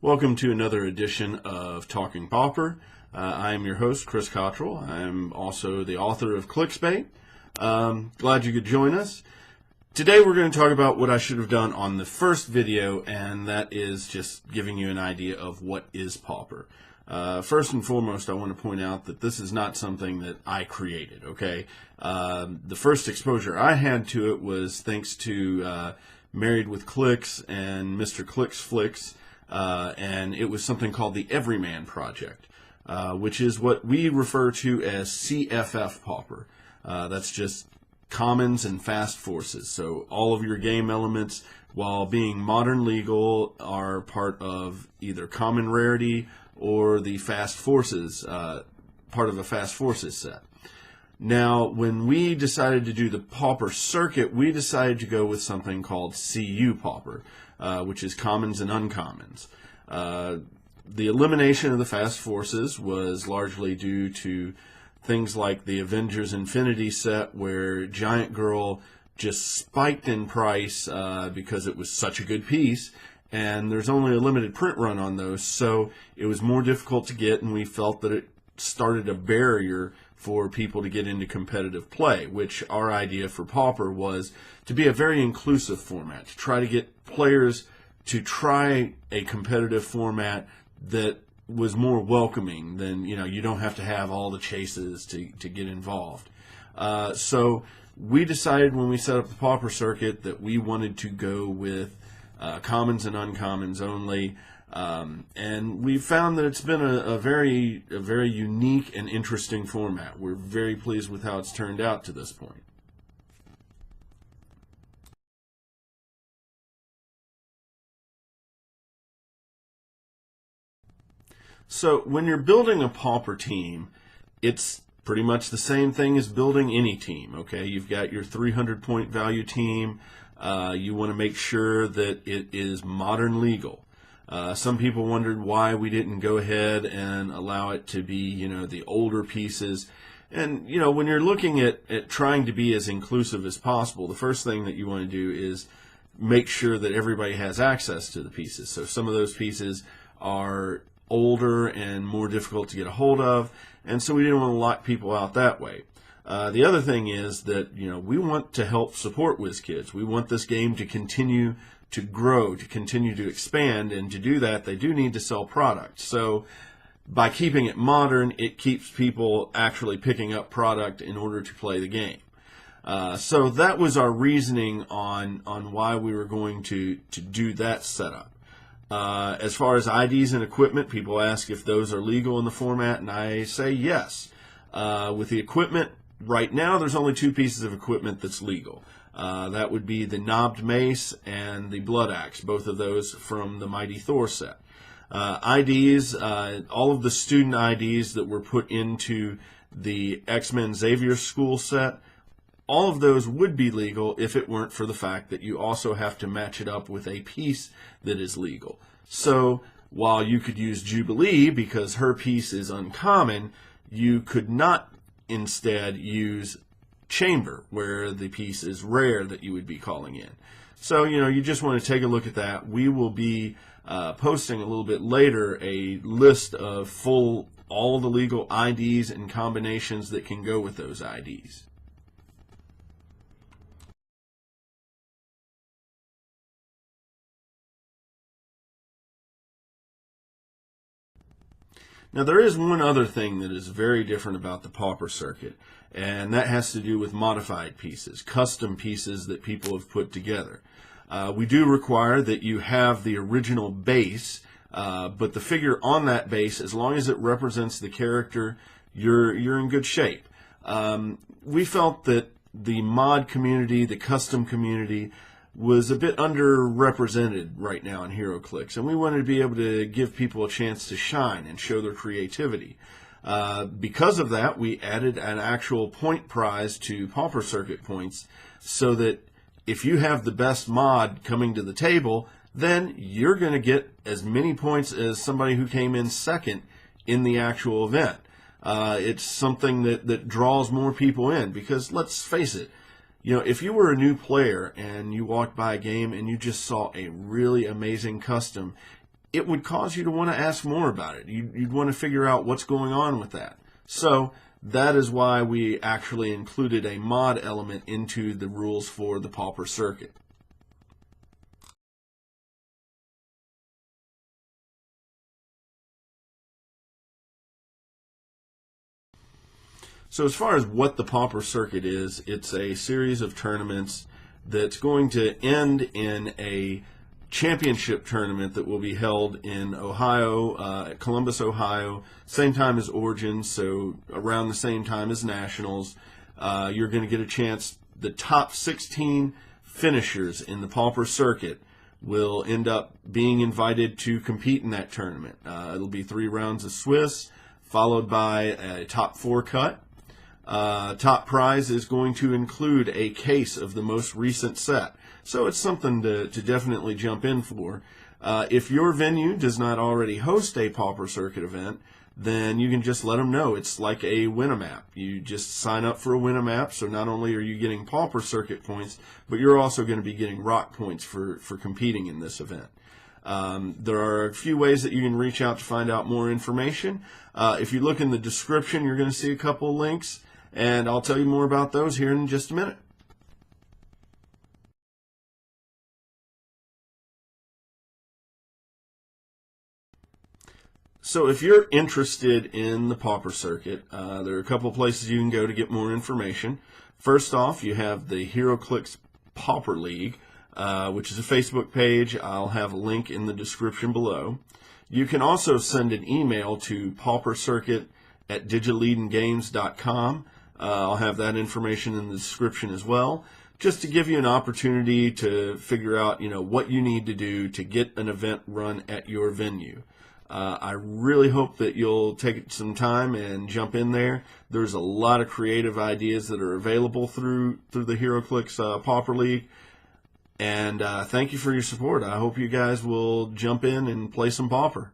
Welcome to another edition of Talking Pauper. I am your host, Chris Cottrell. I'm also the author of Clicksbait. Glad you could join us. Today we're going to talk about what I should have done on the first video, and that is just giving you an idea of what is Pauper. First and foremost, I want to point out that this is not something that I created, okay? The first exposure I had to it was thanks to Married with Clicks and Mr. Clicks Flicks. And it was something called the Everyman Project, which is what we refer to as CFF Pauper. That's just commons and fast forces. So all of your game elements, while being modern legal, are part of either common rarity or the fast forces, part of a fast forces set. Now, when we decided to do the Pauper Circuit, we decided to go with something called CU Pauper, which is commons and uncommons. The elimination of the fast forces was largely due to things like the Avengers Infinity set, where Giant Girl just spiked in price because it was such a good piece, and there's only a limited print run on those, so it was more difficult to get, and we felt that it started a barrier for people to get into competitive play, which our idea for Pauper was to be a very inclusive format, to try to get players to try a competitive format that was more welcoming than, you don't have to have all the chases to get involved. So we decided when we set up the Pauper Circuit that we wanted to go with commons and uncommons only. And we found that it's been a very unique and interesting format. We're very pleased with how it's turned out to this point. So when you're building a Pauper team, it's pretty much the same thing as building any team, okay? You've got your 300-point value team. You want to make sure that it is modern legal. Some people wondered why we didn't go ahead and allow it to be, the older pieces. And, when you're looking at trying to be as inclusive as possible, the first thing that you want to do is make sure that everybody has access to the pieces. So some of those pieces are older and more difficult to get a hold of, and so we didn't want to lock people out that way. The other thing is that, we want to help support WizKids. We want this game to continue to grow, to continue to expand, and to do that, they do need to sell products. So by keeping it modern, it keeps people actually picking up product in order to play the game. So that was our reasoning on why we were going to do that setup. As far as IDs and equipment, people ask if those are legal in the format, and I say yes. With the equipment, right now there's only two pieces of equipment that's legal. That would be the knobbed mace and the blood axe, both of those from the Mighty Thor set. IDs, all of the student IDs that were put into the X-Men Xavier School set, all of those would be legal if it weren't for the fact that you also have to match it up with a piece that is legal. So while you could use Jubilee because her piece is uncommon, you could not instead use Chamber, where the piece is rare that you would be calling in. So, you just want to take a look at that. We will be posting a little bit later a list of all the legal IDs and combinations that can go with those IDs. Now, there is one other thing that is very different about the Pauper Circuit, and that has to do with modified pieces, custom pieces that people have put together. We do require that you have the original base, but the figure on that base, as long as it represents the character, you're in good shape. We felt that the mod community, the custom community, was a bit underrepresented right now in HeroClix, and we wanted to be able to give people a chance to shine and show their creativity. Because of that, we added an actual point prize to Pauper Circuit points, so that if you have the best mod coming to the table, then you're going to get as many points as somebody who came in second in the actual event. It's something that draws more people in, because let's face it, if you were a new player and you walked by a game and you just saw a really amazing custom, it would cause you to want to ask more about it. You'd want to figure out what's going on with that. So that is why we actually included a mod element into the rules for the Pauper circuit. So as far as what the Pauper circuit is, it's a series of tournaments that's going to end in a championship tournament that will be held in Ohio, Columbus, Ohio, same time as Origins, so around the same time as Nationals. You're going to get a chance. The top 16 finishers in the Pauper circuit will end up being invited to compete in that tournament. It'll be 3 rounds of Swiss, followed by a top 4 cut. Top prize is going to include a case of the most recent set. So it's something to definitely jump in for. If your venue does not already host a Pauper Circuit event, then you can just let them know. It's like a Win-A-Map. You just sign up for a Win-A-Map, so not only are you getting Pauper Circuit points, but you're also going to be getting rock points for competing in this event. There are a few ways that you can reach out to find out more information. If you look in the description, you're going to see a couple links, and I'll tell you more about those here in just a minute. So if you're interested in the Pauper circuit, there are a couple of places you can go to get more information. First off, you have the HeroClix Pauper League, which is a Facebook page. I'll have a link in the description below. You can also send an email to paupercircuit@digitaledengames.com. I'll have that information in the description as well, just to give you an opportunity to figure out, what you need to do to get an event run at your venue. I really hope that you'll take some time and jump in there. There's a lot of creative ideas that are available through the HeroClix Pauper League. And thank you for your support. I hope you guys will jump in and play some Pauper.